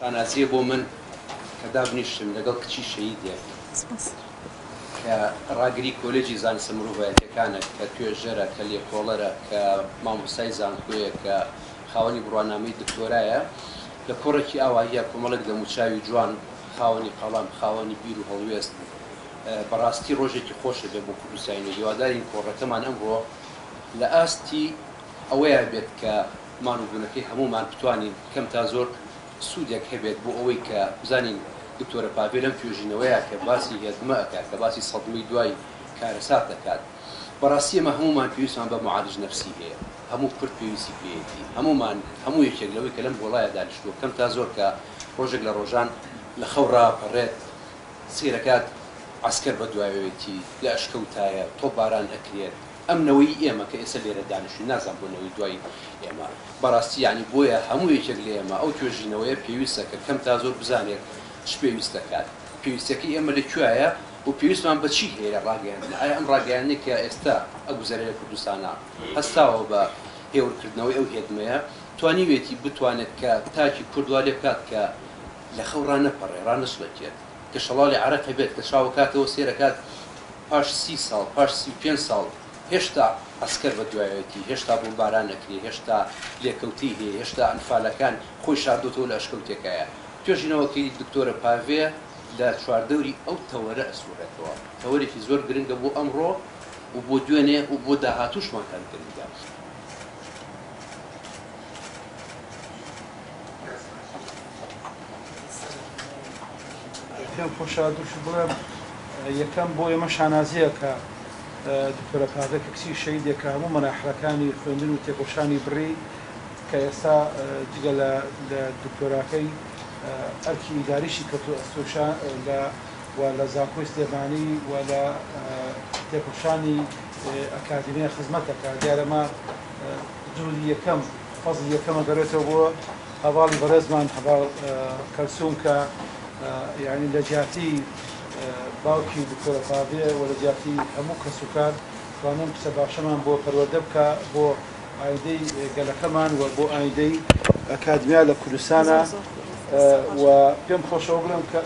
شانازیە بۆ من کە دابنیشتم لەگەڵ کچی شەهیدێ کە ڕاگری کۆلێجی زانستە مرۆڤایەتیەکانە کە توێژەرە کە لێکۆڵەرە کە مامۆستای زانکۆیە کە خاوەنی بڕوانامەی دکتۆرایە لە کۆڕێکی ئاواییە کۆمەڵێک دەموچاوی جوان خاوەنی قەڵام خاوەنی بیر و هەڵوێست بەڕاستی ڕۆژێکی خۆشە بێ بۆ کوردستانی هیوادارین کۆڕەکەمان ئەمڕۆ لە ئاستی ئەوەیە بێت کە مانوبوونەکەی هەمومان بتوانین کەم تا زۆر سوودێک هەبێت بۆ ئەوەی کە بزانین دکتۆرە پاڤێ لەم توێژینەوەیە کە باسی هێزمە ئەکات کە باسی سەدمەی دوای کارەسات دەکات بەڕاستی ئەمە هەمومان پێویستمان بە معالج نەفسی هەیە هەموو کورد پێویستی پێیەتی هەمومان هەموو یەکێک لەوەی کە لەم وڵایە دانیشتووە کەم تا زۆر کە ڕۆژێک لە ڕۆژان لە خەوڕا پەڕێت سیرەکات عسکەر بە دوایەوەیەتی لە ئەشکەوتایە تۆ باران ئەکرێت ئەم نەوەی ئێمە کە ئێستا لێرە دانیشتوین نازان بۆ نەوەی دوای ئێمە بەڕاستی یعنی بۆیە هەموو یەکێک لە ئێمە ئەو توێژینەوەیە پێویستە کە کەم تا زۆر بزانێت چ پێویست دەکات پێویستەکەی ئێمە لەکوایە و پێویستمان بەچی هەیە ڕاگەیاندن ئایا ئەم ڕاگەیاندنی کە ئێستا ئەگوزارە لە کوردستانە هەستاوە بە هێورکردنەوەی ئەو هێدمەیە توانیوێتی بتوانێت کە تاکی کوردوا لێ بکات کە لە خەوڕا نەپەڕێ ڕانەسڵێتێت کە شەڵاڵی عەرەق هەبێت کە چاوەکاتەوە سێرەکات پاش 30 ساڵ پاش 35 ساڵ هێشتا ئەسکەر بە دوایەتی هێشتا بۆمباران نەکرێ هێشتا لێکەوتی هەیە هێشتا ئەنفالەکان خۆی شاردۆتەوە لە ئەشکەوتێکایە توێژینەوەکەی دکتۆرە پاڤێ لە چواردەوری ئەو تەوەرە ئەسوورێتەوە تەوەرێکی زۆر گرنگە بۆ ئەمڕۆ و بۆ دوێنێ و بۆ داهاتووشمان هەر گرنگە پێم خۆشە دووش بڵێم یەکەم بۆ ئێمە شانازیە کە دکتۆرە پاڤێ کە کچی شەهیدێکە هەموو مەراحڵەکانی خوێندن و تێکۆشانی بڕی کە ئێستا جگە لە دکتۆراکەی ئەرکی ئیداریشی کەوتووە ئەستۆشان و لە زانکۆی سلێمانی و لە تێکۆشانی ئەکادمیە خزمەتەکە دیارەمە جوولی یەکەم فەزڵی یەکەمە دەڕێتەوە بۆ هەواڵی بەڕێزمان هەواڵ کەلسووم کە یعنی لە جیاتی باوکی دکتۆرە پاڤێ و لە جیاتی هەموو کەس و کار توانم کچە باشەمان بۆ پەروەردە بکە بۆ ئایندەی گەلەکەمان و بۆ ئایندەی ئەکادمیا لە کوردستانە و پێم خۆشەوە بڵێم کە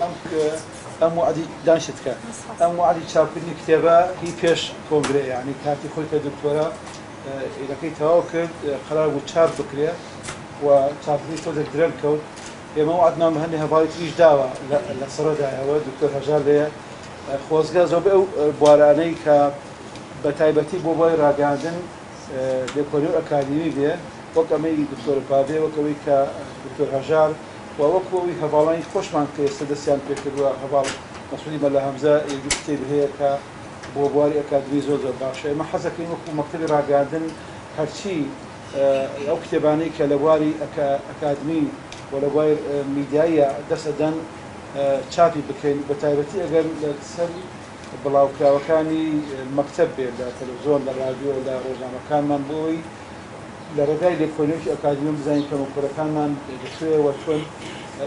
ئەم وعدی دانیشت کە ئەم وعدی چاپکردنی کتێبە هی پێش کۆنگرێ یعنی کاتی خۆی کە دکتۆرە ئیرەکەی تەواو کرد قەرار بوو چاپ بکرێ و چاپکردنی تۆزێک درێن کەوت ئێمە وعدنامە هەندێک هەواڵی تریش داوە لە سەرەدایەوە دکتۆر هەژار لێ خۆزگە زۆربەی ئەو بوارانەی کە بە تایبەتی بۆ بۆی ڕاگەاندن لێکۆڵی و ئەکادمی بێ وەک ئەمەی دکتۆر پاڤێ وەک ئەوەی کە دکتۆر هەژار و وەکەوەی هەواڵانی خۆشمان کە ئێستا دەستیان پێکردووە هەواڵ مەسعودی مەلا هەمزە کتێبی هەیە کە بۆ بواری ئەکادمی زۆر زۆر باشە ئێمە حەزەکەین وەکو مەکتەبی ڕاگەاندن هەرچی ئەو کتێبانەی کە لە بواری ئەکادمی و لە بواری میدیایە دەسەدەن چاپی بکەین بە تایبەتی ئەگەر لەسەر بڵاوکراوەکانی مەکتەب بێت لە تەلەڤیزۆن لە رادیۆ لە ڕۆژنامەکانمان بۆی لە ڕێگای لێکۆڵینەوەی ئەکادمی بزانین کە مەکتەبەکانمان دەکرێت و چۆن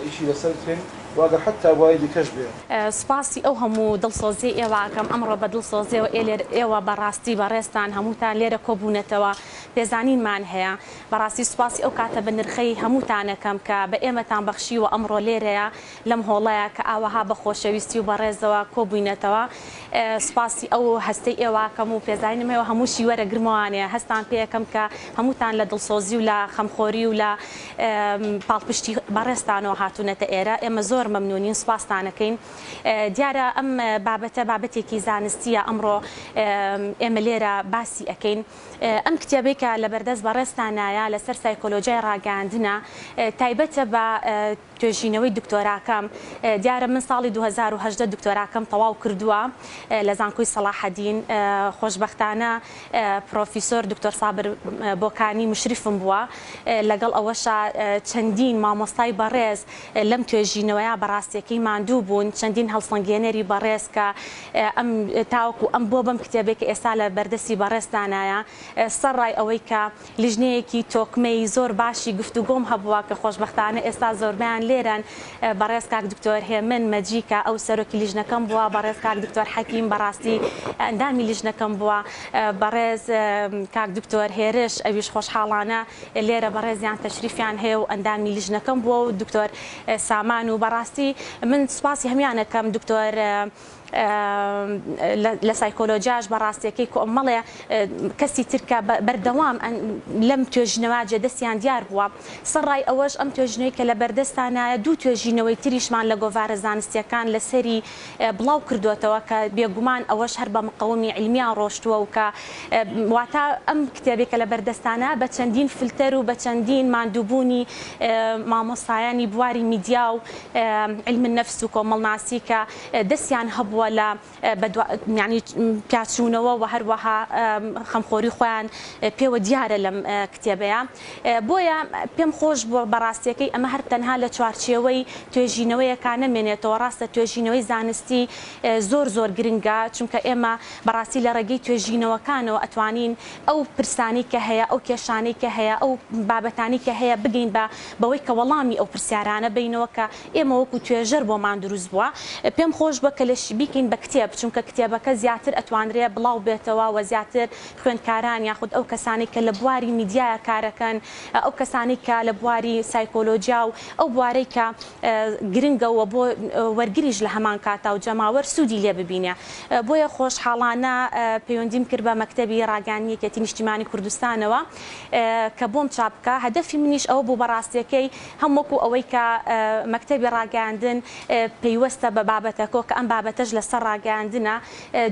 ئیشی لەسەر بکەین واگە حتا وای دیکەش بێ سپاسی ئەو هەموو دڵسۆزی ئێوەکەم ئەمڕۆ بە دڵسۆزیەوە ئێوە بەڕاستی بەڕێستان هەمووتان لێرە کۆبوونەتەوە پێزانینمان هەیە بەڕاستی سوپاسی ئەو کاتە بە نرخەی هەمووتانەکەم کە بە ئێمەتان بەخشیوە ئەمڕۆ لێرەیە لەم هۆڵەیە کە ئاوەها بە خۆشەویستی و بەڕێزەوە کۆبووینەتەوە سوپاسی ئەو هەستەی ئێوەکەم و پێزانینمەوە هەمووشی وەرە گرمەوانەیە هەستان پێیەکەم کە هەمووتان لە دڵسۆزی و لە خەمخۆری و لە پاڵپشتی بەڕێستانەوە هاتوونەتە ئێرە ئێمە زۆر مەمنونین سوپاسدانەکەین دیارە ئەم بابەتە بابەتێکی زانستیە ئەمڕۆ ئێمە لێرە باسی ئەەکەین ئەم کتێبەی کە لە بەردەست بەڕێستانایە لەسەر سایکۆلۆژیای ڕاگەاندنە تایبەتە بە توێژینەوەی دکتۆراکەم دیارە من ساڵی 2018 دکتۆراکەم تەواو کردووە لە زانکۆی سەلاحەدین خۆشبەختانە پرۆفیسۆر دکتۆر سابر بۆکانی مشریفم بووە لەگەڵ ئەوەشە چەندین مامۆستای بەڕێز لەم توێژینەوەیە بەڕاستیەکەی ماندوو بوون چەندین هەڵسەنگێنەری بەڕێز کە ئەم تاوەکو ئەم بۆ بەم کتێبێک ئێستا لە بەردەستی بەڕێستانایە سەرڕای ئەوەی ئەوەی کە لیژنەیەکی تۆکمەی زۆر باشی گفتوگۆم هەبووە کە خۆشبەختانە ئێستا زۆربیان لێرن بەڕێز کاک دکتۆر هێمن مەجیکە ئەو سەرۆکی لیژنەکەم بووە بەڕێز کاک دکتۆر حەکیم بەڕاستی ئەندامی لیژنەکەم بووە بەڕێز کاک دکتۆر هێرش ئەویش خۆشحاڵانە لێرە بەڕێزیان تەشریفیان هەیە و ئەندامی لیژنەکەم بووە و دکتۆر سامان و بەڕاستی من سوپاسی هەمیانەکەم دکتۆر لە سایکۆلۆژیاش بەڕاستیەکەی کۆمەڵێ کەسی ترکە بەردەوام لەم توێژینەوە دەستیان دیار بووە سەرڕای ئەوەش ئەم توێژینەوەی کە لە بەردەستانایە دوو توێژینەوەی تریشمان لە گۆڤارە زانستیەکان لەسەری بڵاو کردوێتەوە کە بێگومان ئەوەش هەر بە مقەومی علمیان ڕۆشتووە و کە واتە ئەم کتێبێکە لە بەردەستانە بە چەندین فلتەر و بە چەندین ماندووبوونی مامۆستایانی بواری میدیا و علم النفس و کۆمەڵناسی کە دەستیان هەبوو ولا يعني پیاچوونەوە و هەروەها خەمخۆری خۆیان پێوە دیارە لەم کتێبەیە بۆیە پێم خۆش بووە بەڕاستیەکەی ئەمە هەر تەنها لە چوارچێوەی توێژینەوەیەکە نەمێنێتەوە ڕاستە توێژینەوەی زانستی زۆر گرنگە چونکە ئێمە بەڕاستی لە ڕێگەی توێژینەوەکانەوە ئەتوانین ئەو پرسانی کە هەیە ئەو کێشانەی کە هەیە ئەو بابەتانی کە هەیە بگەین بەوەی کە وەڵامی ئەو پرسیارانە بینەوە کە ئێمە وەکو توێژەر بۆمان دروست بووە پێم خۆش بە کە لەش بیکەین بە کتێب چونکە کتێبەکە زیاتر ئەتوانرێ بڵاو بێتەوە و زیاتر خوێندکاران یاخود ئەو کەسانی کە لە بواری میدیایە کارەکەن ئەو کەسانی کە لە بواری سایکۆلۆژیا و ئەو بوارەی کە گرنگەوە بۆ وەرگریش لە هەمان کاتا و جەماوەر سوودی لێ ببینێ بۆیە خۆشحاڵانە پەیوەندیم کرد بە مەکتەبی ڕاگەیاندنی نیشتیمانی کوردستانەوە کە بۆم چاپ بکە هەدەفی منیش ئەوە بوو بەڕاستیەکەی هەم وەکو ئەوەی کە مەکتەبی ڕاگەیاندن پەیوەستە بە بابەتەکە کە ئەم بابەتەش لەسەر ڕاگەیاندنە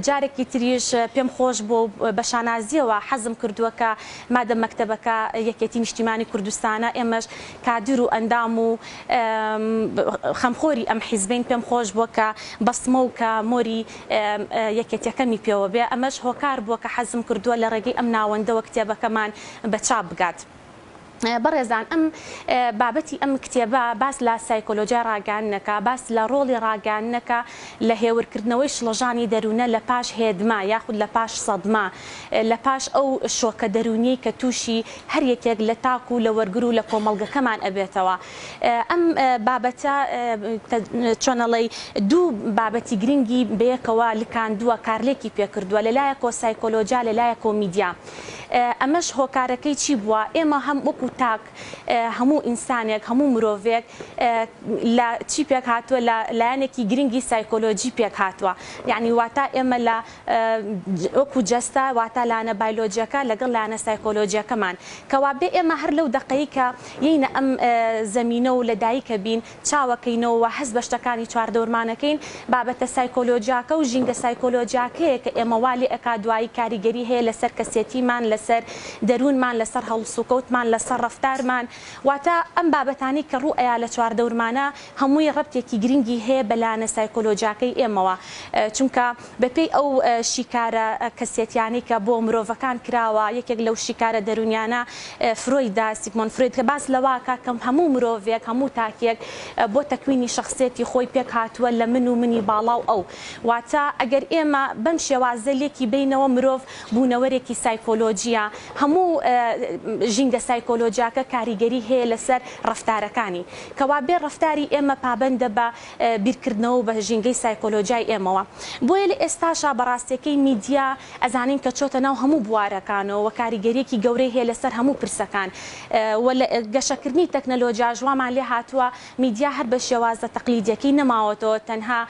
جارێکی تریش پێم خۆش بۆ بە شانازیەوە حەزم کردووە کە مادە مەکتەبەکە یەکێتی نیشتیمانی کوردستانە ئێمەش کادر و ئەندام و خەمخۆری ئەم حیزبین پێم خۆش بووە کە بەسمە و کە مۆری یەکێتیەکەمی پێوە بێ ئەمەش هۆکار بووە کە حەزم کردووە لە ڕێگەی ئەم ناوەندەوە کتێبەکەمان بە چاپ بگات. بەڕێزان ئەم بابەتی ئەم کتێبە باس لە سایکۆلۆژیا ڕاگەیاندنەکە باس لە ڕۆڵی ڕاگەیاندنەکە لە هێورکردنەوەی شڵەژانی دەروونە لە پاش هێدما یاخود لە پاش سەدما لە پاش ئەو شۆکە دەرونیی کە تووشی هەر یەکێک لە تاک و لە وەرگر و لە کۆمەڵگەکەمان ئەبێتەوە ئەم بابەتە چۆنەڵی دوو بابەتی گرنگی بەیەکەوە لکاندووە کارلێکی پێکردووە لەلایەکۆ سایکۆلۆژیا لەلایەکۆ میدیا ئەمەش هۆکارەکەی چی بووە ئێمە هەم وەکو تاک هەموو ئینسانێک هەموو مرۆڤێک لە چی پێک هاتووە لە لایەنێکی گرنگی سایکۆلۆژی پێک هاتووە یعنی واتە ئێمە لە وەکو جەستە واتە لانە بایۆلۆجیەکە لەگەڵ لایەنە سایکۆلۆژیەکەمان کەوا بێ ئێمە هەر لەو دقەی کە یینە ئەم زەمینە و لە دایکە بین چاوەکەینەوە هەز بە شتەکانی چواردەورمانەکەین بابەتە سایکۆلۆژیاکە و ژینگە سایکۆلۆژیاکەیە کە ئێمە والی ئەکا دوایی کاریگەری هەیە لەسەر کەسێتیمان لەسەر دەروونمان لەسەر هەڵسوکەوتمان لەسەر ڕەفتارمان واتە ئەم بابەتانی کە ڕوو ئەیا لە چواردەورمانە هەمووی ڕەبتێکی گرنگی هەیە بە لایەنە سایکۆلۆژیاکەی ئێمەوە چونکە بەپێی ئەو شیکارە کەسێتیانی کە بۆ مرۆڤەکان کراوە یەکێک لەو شیکارە دەرونیانە فرۆیدا سیگمۆند فروید کە باس لەواکە کەم هەموو مرۆڤێک هەموو تاکێک بۆ تەکوینی شخصێتی خۆی پێک هاتووە لە من و منی باڵا و ئەو واتە ئەگەر ئێمە بەم شێوازە لێکی بینەوە مرۆڤ بوونەوەرێکی سایکۆلۆژیە هەموو ژینگە سایکۆلۆژیاکە کاریگەری هەیە لەسەر ڕەفتارەکانی کەوا بێ ڕەفتاری ئێمە پابەندە بە بیرکردنەوە بە ژینگەی سایکۆلۆژیای ئێمەوە بۆیە لە ئێستاشا بەڕاستیەکەی میدیا ئەزانین کە چۆتە ناو هەموو بوارەکانەوە و کاریگەریەکی گەورەی هەیە لەسەر هەموو پرسەکان و لە گەشەکردنی تەکنەلۆژیا ژوامان لێ هاتووە میدیا هەر بە شێوازە تەقلیدیەکەی نەماوەتەوە تەنها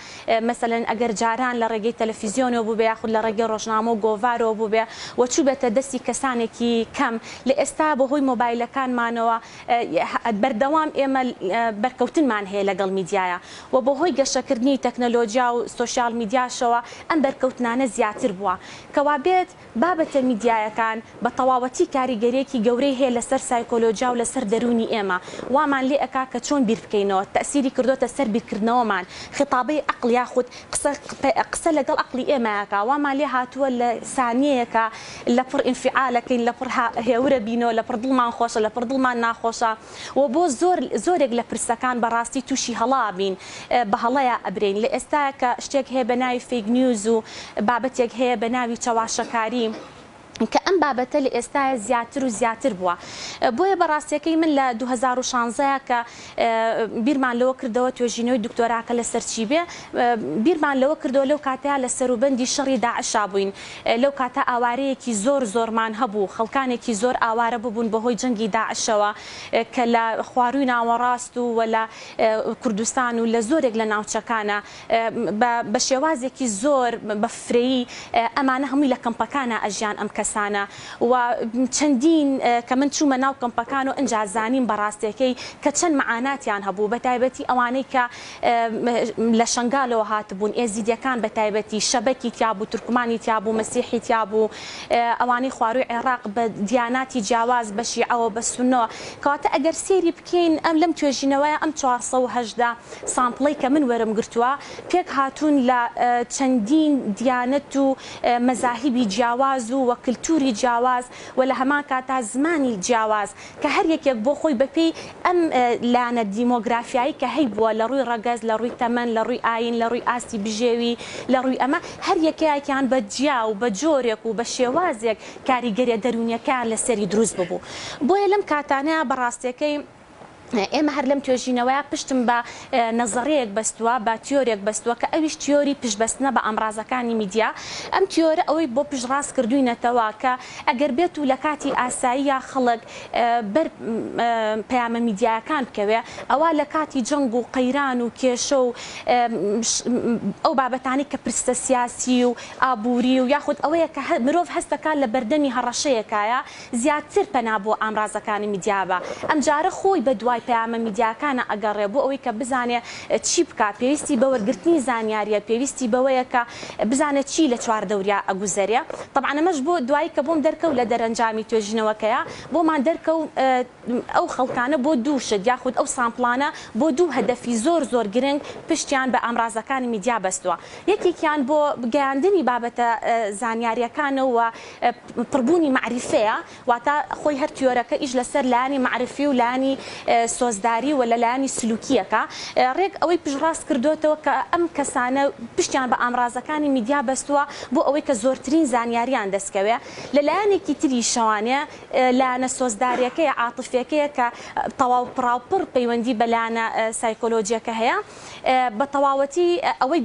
مەسەلەن ئەگەر جاران لە ڕێگەی تەلەڤیزیۆنەوە بوو بێ یاخود لە ڕێگەی ڕۆژنامە و گۆڤارەوە بوو بێ و چوو بێتە دەستی کەسانێکی کەم لە ئێستا بەهۆی مۆبایلەکانمانەوە بەردەوام ئێمە بەرکەوتنمان هەیە لەگەڵ میدیایە و بەهۆی گەشەکردنی تەکنەلۆژیا و سۆشیال میدیاشەوە ئەم بەرکەوتنانە زیاتر بووە کەوا بێت بابەتە میدیایەکان بە تەواوەتی کاریگەریەکی گەورەی هەیە لەسەر سایکۆلۆژیا و لەسەر دەرونی ئێمە وامان لێ ئەکا کە چۆن بیر بکەینەوە تەسیری کردوتە سەر بیرکردنەوەمان خطابەی عەقڵ یاخود قسە لەگەڵ عەقڵی ئێمەیەکە وامان لێ هاتووە لە سانیەیەکە لە پڕ ئینفعالەکەین لە پڕ هێورە بینەوە لە پڕ دڵمان خۆشە لە پڕ دڵمان ناخۆشە و بۆ زۆرێک لە پرسەکان بەڕاستی تووشی هەڵا بین بە هەڵەیە ئەبرین لە ئێستاکە شتێک هەیە بە ناوی فێک نیوز و بابەتێک هەیە بە ناوی چاواشەکاری کە ئەم بابەتە لە ئێستاە زیاتر و زیاتر بووە. بۆیە بەڕاستیەکەی من لە 2016 کە بیرمان لەوە کردەوە توێژینەوەی دکتۆراکە لەسەر چی بێ، بیرمان لەوە کردەوە لەو کاتەیە لە سەروبەندی شەڕی داعشا بووین. لەو کاتە ئاوارەیەکی زۆرمان هەبوو، خەڵکانێکی زۆر ئاوارە ببوون بەهۆی جەنگی داعشەوە کە لە خواروی ناوەڕاست و لە کوردستان و لە زۆرێک لە ناوچەکانە بە شێوازێکی زۆر بەفرەیی ئەمانە هەمووی لە کەمپەکانە ئەژیان ئەم کەسانە و چەندین کە من چوومە ناو کەمپەکان و ئەنجا زانیم بەڕاستیەکەی کە چەند معاناتیان هەبوو، بە تایبەتی ئەوانەی کە لە شنگالەوە هاتبوون، ئێزیدیەکان بە تایبەتی شەبەکی تیابوو، تورکمانی تیابوو، مەسیحی تیابوو، ئەوانەی خواروی عێراق بە دیاناتی جیاواز بە شیعەوە بە سوننەوە. کەواتە ئەگەر سێری بکەین ئەم لەم توێژینەوەیە ئەم 418 سامپڵەی کە من وەرم گرتووە پێک هاتوون لە چەندین دیانەت و مەزاهیبی جیاواز و کلتوری جیاواز و لە هەمان کاتا زمانی جیاواز کە هەر یەکێک بۆ خۆی بەپێی ئەم لایەنە دیمۆگرافیایی کە هەی بووە لە ڕووی ڕەگەز، لە ڕووی تەمەن، لە ڕووی ئاین، لە ڕووی ئاستی بژێوی، لە ڕووی ئەمە هەر یەکەیەکیان بە جیا و بە جۆرێک و بە شێوازێک کاریگەریە دەرونیەکان لەسەری دروست ببوو. بۆیە لەم کاتانەیە بەڕاستیەکەی ئێمە هەر لەم توێژینەوەیە پشتم بە نەزەڕەیەک بەستووە، بە تیۆرێک بەستووە کە ئەویش تیۆری پشتبەستنە بە ئامرازەکانی میدیا. ئەم تیۆرە ئەوەی بۆ پشتڕاست کردوینەتەوە کە ئەگەر بێت و لە کاتی ئاساییە خەڵک بەر پەیامە میدیاکان بکەوێ، ئەوە لە کاتی جەنگ و قەیران و کێشە و ئەو بابەتانی کە پرستە سیاسی و ئابووری و یاخود ئەوەیە کە مرۆڤ هەستەکان لە بەردەمی هەڕەشەیەکایە زیاتر پەنا بۆ ئامرازەکانی میدیا بە. ئەم جارە خۆی بە دوای پەیامە میدیاکانە ئەگەڕێ بۆ ئەوەی کە بزانێ چی بکە، پێویستی بە وەرگرتنی زانیاریە، پێویستی بەوەیە کە بزانێت چی لە چواردەوریا ئەگوزەرێ. طبعا ئەمەش بۆ دوایی کە بۆم دەرکەوت لە دەرەنجامی توێژینەوەکەیە بۆمان دەرکەوت ئەو خەڵکانە بۆ دوو شت یاخود ئەو سامپڵانە بۆ دوو هەدەفی زۆر گرنگ پشتیان بە ئامرازەکانی میدیا بەستووە. یەکێکیان بۆ گەیاندنی بابەتە زانیاریەکانەوە پڕبوونی معریفەیە، واتە خۆی هەر تیۆرەکە ئیش لەسەر لایانی معرفی و لایانی سۆزداری و لەلایانی سلوکیەکە ڕێک ئەوەی پشتڕاست کردوێتەوە کە ئەم کەسانە پشتیان بە ئامرازەکانی میدیا بەستووە بۆ ئەوەی کە زۆرترین زانیاریان دەستکەوێ. لەلایەنێکی تری شەوانێ لایەنە سۆزداریەکەی عاتفیەکەیە کە تەواو پڕاوپڕ پەیوەندی بە لایەنە سایکۆلۆجیەکە هەیە، بە تەواوەتی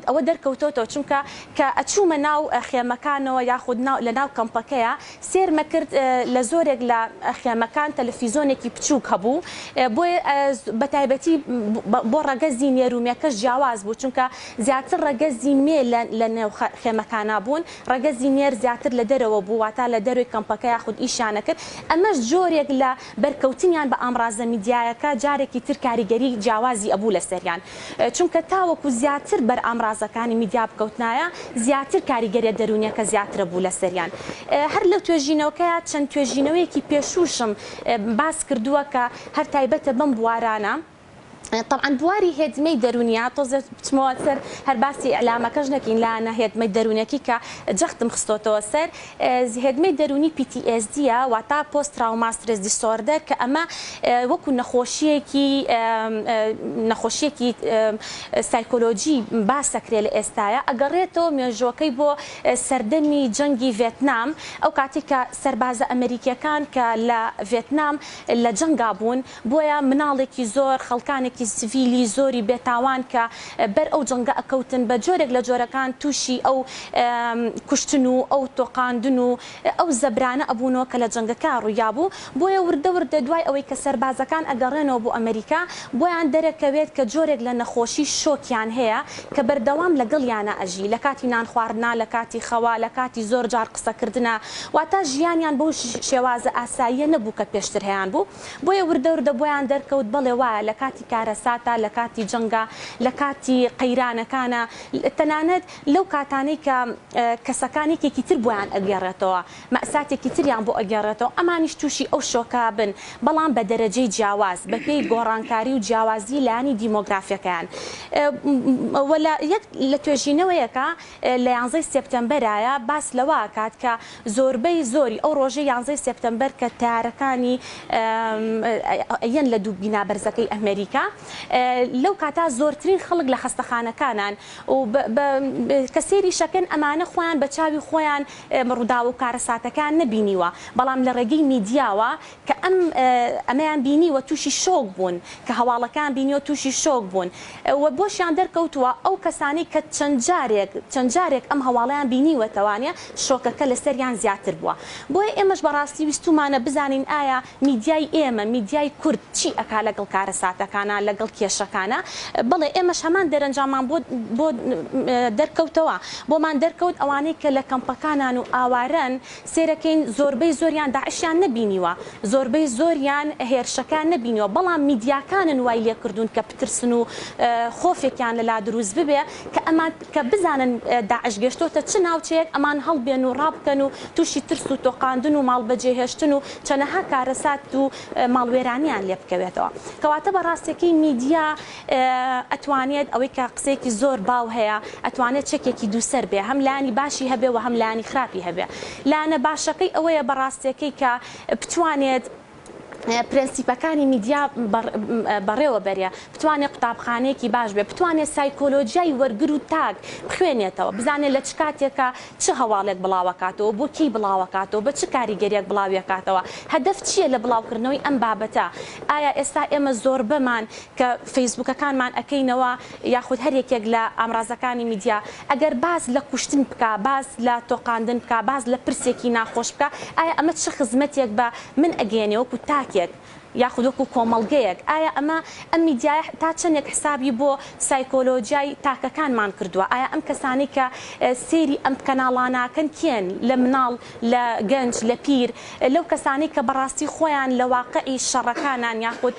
ئەوە دەرکەوتۆتەوە چونکە کە ئەچوومە ناو خێمەکانەوە یاخود لە ناو کەمپەکەیە سێرمە کرد لە زۆرێک لە خێمەکان تەلەڤیزۆنێکی بچووک هەبوو، بۆیە بە تایبەتی بۆ ڕەگەزی نێرومێکەش جیاواز بوو چونکە زیاتر ڕەگەزی مێ لە نێو خێمەکانە بوون، ڕەگەزی نێر زیاتر لە دەرەوە بوو واتە لە دەروی کەمپەکە یاخود ئیشانە کرد. ئەمەش جۆرێک لە بەرکەوتنیان بە ئامرازە میدیایەکە جارێکی تر کاریگەری جیاوازی ئەبوو لەسەریان، چونکە تاوەکو زیاتر بەر ئامرازەکانی میدیا بکەوتنایە زیاتر کاریگەریە دەرونیەکە زیاترە بوو لەسەریان. هەر لەو توێژینەوەکەیە چەند توێژینەوەیەکی پێشووشم باس کردووە کە هەر تایبەتە بەم بوارانە. طبعا بواری هێدمەی دەرونیا تۆزە بچمەوە سەر هەر باسی ئەلامەکەش نەکەین لاەنە هێدمەی دەرونەکی کە جەختم خستۆتەوە سەر هێدمەی دەرونی PTSD-ە واتە پۆست تراوما سترێس دیسۆردەر کە ئەمە وەکو نەخۆشیەکی سایکۆلۆجی باسەکرێ لە ئێستاە ئەگەڕێتەوە مێژوەکەی بۆ سەردەمی جەنگی ڤێتنام، ئەو کاتی کە سەربازە ئەمریکیەکان کە لە ڤێتنام لە جەنگا بوون بۆیە مناڵێکی زۆر خەڵکانێکی سڤیلی زۆری بێتاوان کە بەر ئەو جەنگە ئەکەوتن بە جۆرێک لە جۆرەکان تووشی ئەو کوشتن و ئەو تۆقاندن و ئەو زەبرانە ئەبوونەوە کە لە جەنگەکە ڕوویا بوو. بۆیە وردە دوای ئەوەی کە سەربازەکان ئەگەڕێنەوە بۆ ئەمریکا بۆیان دەرەکەوێت کە جۆرێک لە نەخۆشی شۆکیان هەیە کە بەردەوام لەگەڵیانە ئەژی لە کاتی نان خواردنا، لە کاتی خەوا، لە کاتی زۆر جار قسەکردنە، واتە ژیانیان بەو شێوازە ئاساییە نەبوو کە پێشتر هەیان بوو. بۆیە وردە بۆیان دەرکەوت بڵێ وایە لە کاتی کارەساتە، لە کاتی جەنگە، لە کاتی قەیرانەکانە، تەنانەت لەو کاتانەی کە کەسەکانێکێکی تر بۆیان ئەگەڕێتەوە، مەئساتێکی تریان بۆ ئەگەڕێتەوە، ئەمانیش تووشی ئەو شۆکە بن بەڵام بە دەرەجەی جیاواز بەپێی گۆڕانکاری و جیاوازی لایانی دیمۆگرافیەکەیان. یەک لە توێژینەوەیەکە لە 11 سپتەمبەرایە باس لەوە کات کە زۆربەی زۆری ئەو ڕۆژەی 11 سپتەمبەر کە تارەکانی یەن لە دوو بینابەرزەکەی ئەمریکا لەو کاتا زۆرترین خەڵک لە خەستەخانەکانان و کە سێری شەکەن ئەمانە خۆیان بە چاوی خۆیان ڕوودا و کارەساتەکان نەبینیوە بەڵام لە ڕێگەی میدیاوە کە ئەمەیان بینیوە تووشی شۆک بوون کە هەواڵەکان بینیوە تووشی شۆک بوون و بۆشیان دەرکەوتووە ئەو کەسانی کە چەند جارێک ئەم هەواڵیان بینیوەتەوانە شۆکەکە لەسەریان زیاتر بووە بۆیە ئێمەش بەڕاستی ویستومانە بزانین ئایا میدیای ئێمە میدیای کورد چی ئەکا لەگەڵ کارەساتەکانە لەگەڵ کێشەکانە بەڵێ ئێمەش هەمان دەرەنجامان بۆ دەرکەوتەوە بۆمان دەرکەوت ئەوانەی کە لە کەمپەکانان و ئاوارن سێرەکەین زۆربەی زۆریان داعشیان نەبینیوە زۆربەی زۆریان هێرشەکان نەبینیوە بەڵام میدیاکانن وای لێکردوون کە پترسن و خۆفێکیان لەلا دروست ببێ کە ئەمان کە بزانن داعش گەشتۆتە چ ناوچەیەک ئەمان هەڵبێن و ڕابکەن و تووشی ترس و تۆقاندن و ماڵبەجێهێشتن و چەنەها کارەسات و ماڵوێرانیان لێ بکەوێتەوە کەواتە بەڕاستیەکەی میدیا ئەتوانێت ئەوەی کە قسێکی زۆر باو هەیە ئەتوانێت چەکێکی دووسەر بێ هەم لایانی باشی هەبێ و هەم لایانی خراپی هەبێ لایەنە باشەکەی ئەوەیە بەڕاستیەکەی کە بتوانێت پرەنسیپەکانی میدیا بەڕێوە بەرێ بتوانێت قوتابخانەیەکی باش بێ بتوانێت سایکۆلۆژیای وەرگر و تاک بخوێنێتەوە بزانێت لە چ کاتێکە چ هەواڵێک بڵاوەکاتەوە بۆ کەی بڵاوەکاتەوە بە چ کاریگەریەک بڵاویەکاتەوە هەدەف چییە لە بڵاوکردنەوەی ئەم بابەتە ئایا ئێستا ئێمە زۆر بەمان کە فەیسبوکەکانمان ئەەکەینەوە یاخود هەرێکێک لە ئامرازەکانی میدیا ئەگەر باز لە کوشتن بکە باز لە تۆقاندن بکە باز لە پرسێکی ناخۆش بکە ئایا ئەمە چه خزمەتێک بە من ئەگەێنێوەکو تاکێک یاخودوەکو کۆمەڵگەیەک ئایا ئەم میدیای تا چەندێک حسابی بۆ سایکۆلۆژیای تاکەکانمان کردووە ئایا ئەم کەسانی کە سێری ئەم کەناڵاناکەن کێن لە مناڵ لە گەنج لە پیر لەو کەسانی کە بەڕاستی خۆیان لە واقعی شەڕەکانان یاخود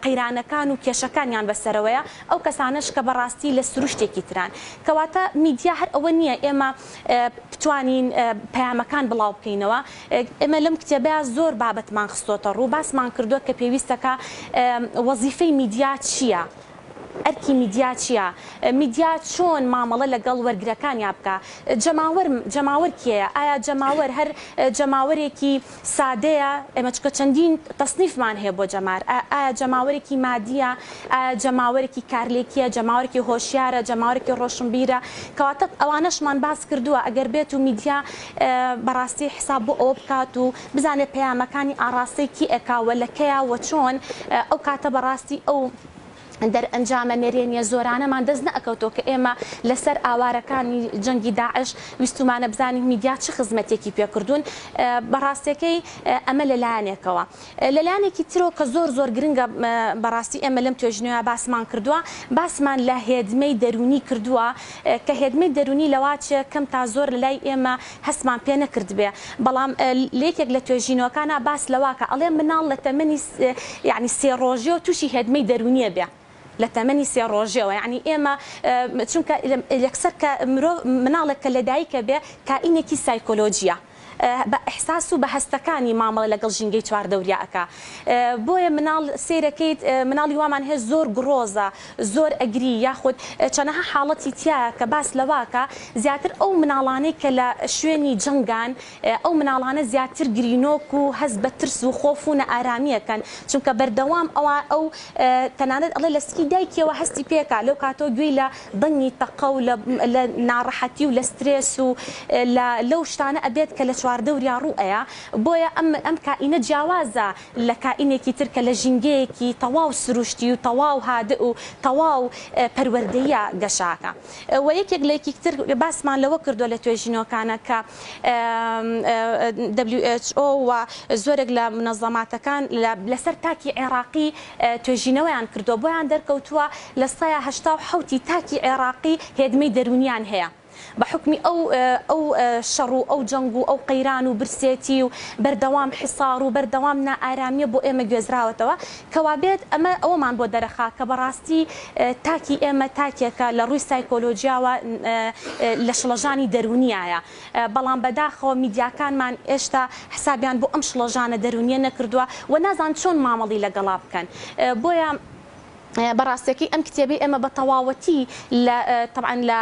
قەیرانەکان و کێشەکانیان بەسەرەوەیە ئەو کەسانش کە بەڕاستی لە سروشتێکی تران کەواتە میدیا هەر ئەوە نییە ئێمە بتوانین پەیامەکان بڵاو بکەینەوە ئێمە لەم کتێبەیە زۆر بابەتمان خستۆتە ڕوو باسمان کردووە کە پێویستەکە وەزیفەی میدیا چییە ئەرکی میدیا چییە میدیا چۆن مامەڵە لەگەڵ وەرگرەکانیا بکە جەماوەر کێیە ئایا جەماوەر هەر جەماوەرێکی سادەیە ئێمە چکە چەندین تەسنیفمان هەیە بۆ جەمار ئایا جەماوەرێکی مادیە ئایا جەماوەرێکی کارلێکیە جەماوەرێکی هۆشیارە جەماوەرێکی ڕۆشنبیرە کەواتە ئەوانەشمان باس کردووە ئەگەر بێت و میدیا بەڕاستی حساب بۆ ئەوە بکات و بزانێت پەیامەکانی ئاڕاستەیەکی ئەکاوە لەکەیە و چۆن ئەو کاتە بەڕاستی ئەو دەرئەنجامە نێرێنیە زۆرانەمان دەست نەئەکەوتەوە کە ئێمە لەسەر ئاوارەکانی جەنگی داعش ویستومانە بزانین میدیا چه خزمەتێکی پێکردوون بەڕاستیەکەی ئەمە لەلایەنێکەوە لەلایەنێکی ترەوە کە زۆر گرنگە بەڕاستی ئێمە لەم توێژنەوە باسمان کردووە باسمان لە هێدمەی دەرونی کردووە کە هێدمەی دەرونی لەواچە کەم تا زۆر لای ئێمە هەستمان پێ نەکرد بێ بەڵام لێکێک لە توێژینەوەکانە باس لەواکە ئەڵێ مناڵ لە تەمەنی یعنی سێ ڕۆژێ و تووشی هێدمەی دەرونیە بێ لە تەمەنی سێ ڕۆژێەوە یعنی ئێمە چونکە یەکسەر کە مرۆڤ مناڵێک کە لەدایکە بێ کائینێکی سایکۆلۆجیە بە ئەحساس و بە هەستەکانی مامەڵە لەگەڵ ژینگەی چواردەوریا ئەکا بۆیە مناڵ سیرەکەیت مناڵی وامان هەیە زۆر گڕۆزە زۆر ئەگری یاخود چەنەها حاڵەتی تایە کە باس لەواکە زیاتر ئەو مناڵانەی کە لە شوێنی جەنگان ئەو مناڵانە زیاتر گرینۆک و هەست بە ترس و خۆف و نەئارامیەکەن چونکە بەردەوام ئەو تەنانەت ئەڵێ لە سکی دایکیەوە هەستی پێکا لەو کاتۆ گوێی لە دەنگی تەقە و لە ناڕەحەتی و لە سترێس و لەو شتانە ئەبێت کە لە چواردەوریا ڕوئەیە بۆیە ئەم کائینە جیاوازە لە کائینێکی تر کە لە ژینگەیەکی تەواو سروشتی و تەواو هادئ و تەواو پەروەردەیە گەشاکە و یەکێک لە یەکێکی تر باسمان لەوە کردووە لە توێژینەوەکانە کە WHO و زۆرێک لە منەظەماتەکان لەسەر تاکی عێراقی توێژینەوەیان کردووە بۆیان دەرکەوتووە لە 187 تاکی عێراقی هێدمەی دەرونیان هەیە بە حکمی ئەو شەڕ و ئەو جەنگ و ئەو قەیران و برسێتی و بەردەوام حیسار و بەردەوام نائارامیە بۆ ئێمە گوێزراوەتەوە کەوا بێت ئەمە ئەوەمان بۆ دەرەخا کە بەڕاستی تاکی ئێمە تاکێکە لە ڕووی سایکۆلۆژیاوە لە شڵەژانی دەرونیایە بەڵام بەداخەوە میدیاکانمان ئێشتا حسابیان بۆ ئەم شڵەژانە دەرونیە نەکردووە و نازان چۆن مامەڵی لەگەڵا بکەن بۆیە بەڕاستێکی ئەم کتێبی ئێمە بە تەواوەتی طبعا لە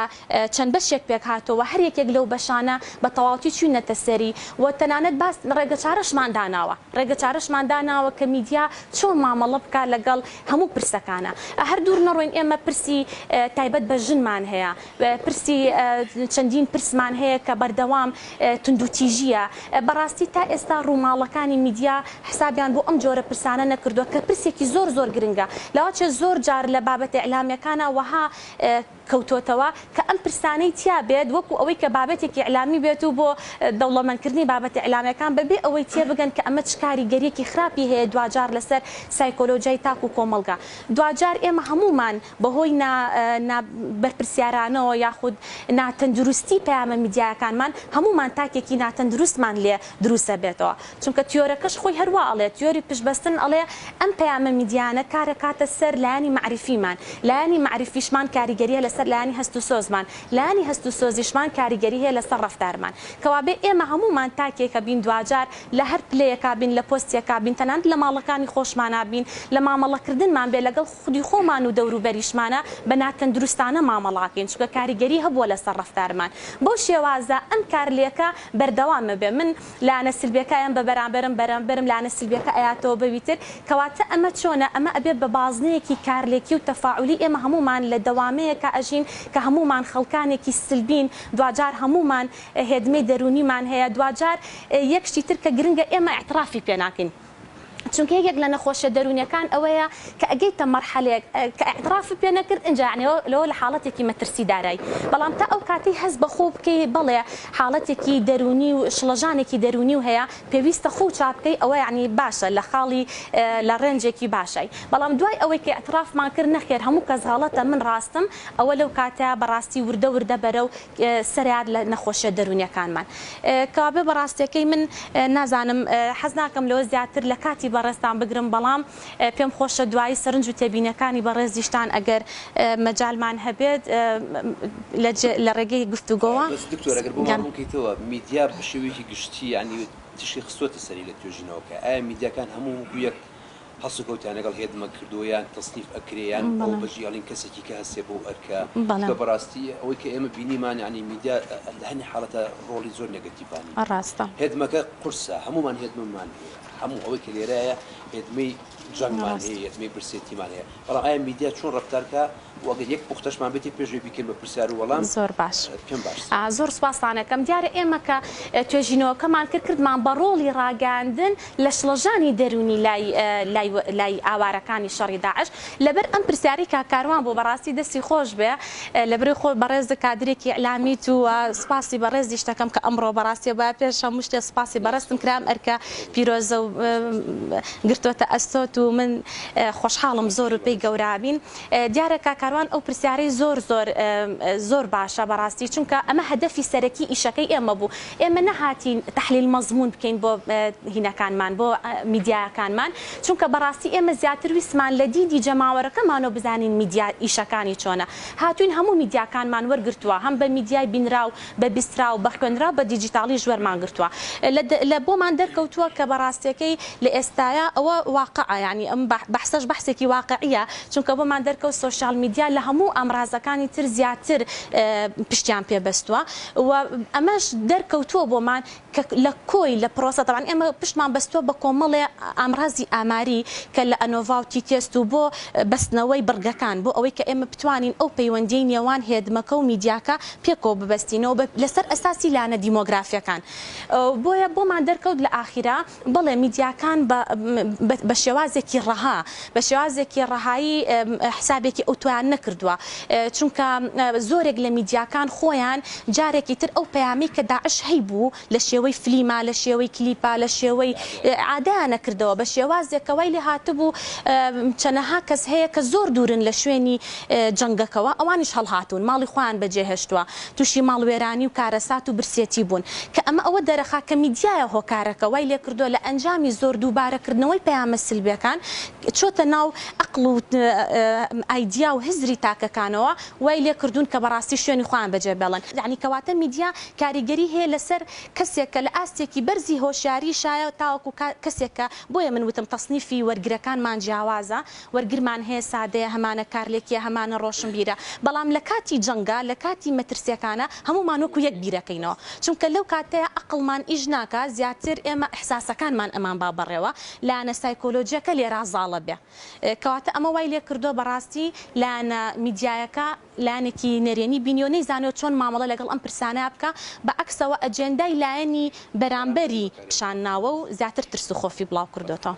چەند بەشێک پێک هاتەوە هەر یەکێک لەو بەشانە بە تەواوەتی چوونەتە سەری و تەنانەت باس ڕێگە چارەشمان داناوە ڕێگە چارەشمان داناوە کە میدیا چۆن مامەڵە بکات لەگەڵ هەموو پرسەکانە هەر دوور نەڕۆین ئێمە پرسی تایبەت بە ژنمان هەیە پرسی چەندین پرسمان هەیە کە بەردەوام توندوتیژیە بەڕاستی تا ئێستا ڕووماڵەکانی میدیا حسابیان بۆ ئەم جۆرە پرسانە نەکردووە کە پرسێکی زۆر زۆر گرنگە لەوەچێ زۆر جار لە بابەتە ئەعلامیەکانە وەها کەوتۆتەوە کە ئەم پرسانەی تیا بێت وەکو ئەوەی کە بابەتێکی ئەعلامی بێت و بۆ دەوڵەمەندکردنی بابەتە ئەعلامیەکان بەبێ ئەوەی تێ بگەن کە ئەمە چ کاریگەریەکی خراپی هەیە دوجار لەسەر سایکۆلۆژیای تاک و کۆمەڵگا دوجار ئێمە هەمومان بەهۆی بەرپرسیارانەوە یاخود ناتەندروستی پەیامە میدیاکانمان هەمومان تاکێکی ناتەندروستمان لێ دروستە بێتەوە چونکە تیۆرەکەش خۆی هەروە ئەڵێ تیۆری پشتبەستن ئەڵێ ئەم پەیامە میدیانە کارە کاتە سەر لایانی معرفیمان لایانی معرفیشمان کاریگەریە لەسەر لایانی هەست و سۆزمان لایانی هەست و سۆزیشمان کاریگەری هەیە لەسەر ڕەفتارمان کەوابێ ئێمە هەمومان تاکێکە بین دوجار لە هەر پلەیەکا بین لە پۆستێکا بین تەنانەت لە ماڵەکانی خۆشمانە بین لە مامەڵەکردنمان بێ لەگەڵ خودی خۆمان و دەوروبەریشمانە بە ناتەندروستانە مامەڵاکەین چونکە کاریگەری هەبووە لەسەر ڕەفتارمان بۆ شێوازە ئەم کارلێکە بەردەوامە بێ من لایەنە سلبیەکەیان بە بەرامبەرم لایەنە سلبیەکە ئەیاتەوە بەویتر کەواتە ئەمە چۆنە ئەمە ئەبێ بە بازنەیەکی کارلێکی و تەفاعولی ئێمە هەمومان لە دەوامەیەکە ئەژین کە هەمومان خەڵکانێکی سلبین دوجار هەمومان هێدمەی دەرونیمان هەیە دوجار یەکشتی تر کە گرنگە ئێمە ئەعترافی پێ ناکەین چونکە یەک لە نەخۆشە دەرونیەکان ئەوەیە کە ئەگەیتە مەرحەلەیەک کە ئەعترافی پێ نەکرد ئینجا لەوە لە حاڵەتێکی مەترسی دارایی بەڵام تا ئەو کاتی هەست بەخۆ بکەی بڵێ حاڵەتێکی دەرونی و شڵەژانێکی دەرونی و هەیە پێویستە خۆ چاپ بکەی ئەوە یعنی باشە لە خاڵی لە ڕێنجێکی باشای بەڵام دوای ئەوەی کە ئەعترافمان کرد نەخێر هەموو کەس غەڵەتە من ڕاستم ئەوە لەو کاتە بەڕاستی وردە بەرە و سەریاد لە نەخۆشە دەرونیەکانمان کەوابێ بەڕاستیەکەی من نازانم حەز ناکەم لەوە زیاتر لە کاتی بەڕێستان بگرم بەڵام پێم خۆشە دوایی سەرنج و تێبینەکانی بەڕێزیشتان ئەگەر مەجالمان هەبێت لە ڕێگەی گفتوگۆوە دکتۆر بۆ بکەیتەوە میدیا بە شێوەیەکی گشتی ینی تشی خستۆتە سەری لە توێژینەوەکە ئایا میدیاکان هەموو یەک هەسوکەوتیان لەگەڵ هێدمە کردویان تەصنیف ئەکرێیان ئەو بەژیاڵین کەسێکی کە هەستێ بۆ ئەرکە کە بەڕاستی ئەوەی کە ئێمە بینیمان ینی میدیا لە هەنی حاڵەتە ڕۆڵی زۆر نێگەتیڤانی ڕاستە هێدمەکە قورسە هەمومان هێدممان هەیە هەموو ئەوەی کە لێرەیە هێدمەی جەنگمان هەیە هێدمەی برسێتیمان هەیە بەڵام ئایا میدیا چۆن ڕەفتارکە وەگەر یەک پوختەشمان بێتی پێشوی بیکەین بە پرسیار و وەڵام زۆر باش پێم باش زۆر سوپاسانەکەم دیارە ئێمە کە توێژینەوەکەمان کردمان بە ڕۆڵی ڕاگەاندن لە شڵەژانی دەرونی لای ئاوارەکانی شەڕی داعش لەبەر ئەم پرسیاری کاکاروان بۆ بەڕاستی دەستی خۆش بێ لەبەر خۆ بەڕێز کادرێکی ئەعلامیت و سوپاسی بەڕێزی شتەکەم کە ئەمڕۆ بەڕاستی با پێش هەموو شتێ سوپاسی بەڕێستم کرام ئەرکە پیرۆزە و گرتوۆتە ئەستۆت و من خۆشحاڵم زۆر و پێی گەورابین دیارە کاکاروان ئەو پرسیارەی زۆر باشە بەڕاستی چونکە ئەمە هەدەفی سەرەکی ئیشەکەی ئێمە بوو ئێمە نەهاتین تەحلیل مەزمون بکەین بۆ هینەکانمان بۆ میدیاکانمان چونکە بەڕاستی ئێمە زیاتر ویسمان لە دیدی جەماوەرەکەمانەوە بزانین میدیا ئیشەکانی چۆنە هاتوین هەموو میدیاکانمان وەرگرتووە هەم بە میدیای بینرا و بە بیسترا و بە خوێنرا بە دیجیتاڵی ژوەرمان گرتووە لە بۆمان دەرکەوتووە کە بەڕاستیەکەی لە ئێستاە ئەوە واقعە ینی ئەم بەحسەش بەحسێکی واقعیە چونکە بۆمان دەرکەوت سۆشیال میدیا لە هەموو ئەمڕازەکانی تر زیاتر پشتیان پێبەستووە و ئەمەش دەرکەوتووە بۆمان کە لە کۆی لە پرۆسە دەوان ئێمە پشتمان بەستووە بە کۆمەڵێ ئامرازی ئاماری کە لە ئەنۆڤا و تیتێست و بۆ بەستنەوەی بڕگەکان بۆ ئەوەی کە ئێمە بتوانین ئەو پەیوەندیی نێوان هێدمەکە و میدیاکە پێکۆ ببەستینەوە لەسەر ئەساسی لانە دیمۆگرافیەکان بۆیە بۆمان دەرکەوت لە ئاخیرا بڵێ میدیاکان بە شێوازێکی ڕەها بە شێوازێکی ڕەهایی حسابێکی ئەوتویان نەکردووە چونکە زۆرێک لە میدیاکان خۆیان جارێکی تر ئەو پەیامی کە داعش هەیبوو لە شێوەی فلیما لە شێوەی کلیپا لە شێوەی عادیانە کردەوە بە شێوازێکەوەی لێ هاتبوو چەنەها کەس هەیە کە زۆر دوورن لە شوێنی جەنگەکەوە ئەوانیش هەڵهاتوون ماڵی خۆیان بەجێهێشتووە تووشی ماڵوێرانی و کارەسات و برسێتی بوون کە ئەمە ئەوە دەرەخا کە میدیایە هۆکارەکە وای لێ کردووە لە ئەنجامی زۆر دووبارەکردنەوەی پەیامە سلبیەکان تاکەکان چۆتە ناو عقل و ئایدیا و هزری تاکەکانەوە وای لێ کردوون کە بەڕاستی شوێنی خۆیان بەجێ بێڵن یعنی کەواتە میدیا کاریگەری هەیە لەسەر کەسێک کە لە ئاستێکی بەرزی هۆشیاری شایە تاوەکو کەسێکە بۆیە من وتم تەصنیفی وەرگرەکانمان جیاوازە وەرگرمان هەیە سادەیە هەمانە کارلێکیە هەمانە ڕۆشنبیرە بەڵام لە کاتی جەنگا لە کاتی مەترسیەکانە هەمومان وەکو یەک بیرەکەینەوە چونکە لەو کاتەیە عقلمان ئیش ناکە زیاتر ئێمە ئەحساسەکانمان ئەمان با بەڕێوە لایەنە سایکۆلۆجیەکە لێرازاڵە بێ کەواتە ئەمە وای لێ کردو بەڕاستی لایەنە میدیایەکە لایەنێکی نەرێنی بینیۆ نەیزانێت چۆن مامەڵە لەگەڵ ئەم پرسانە بکە بە عەکسەوە ئەجێندای لایەنی بەرامبەری پیشانناوە و زیاتر ترس و خۆفی بڵاو کردوێتەوە.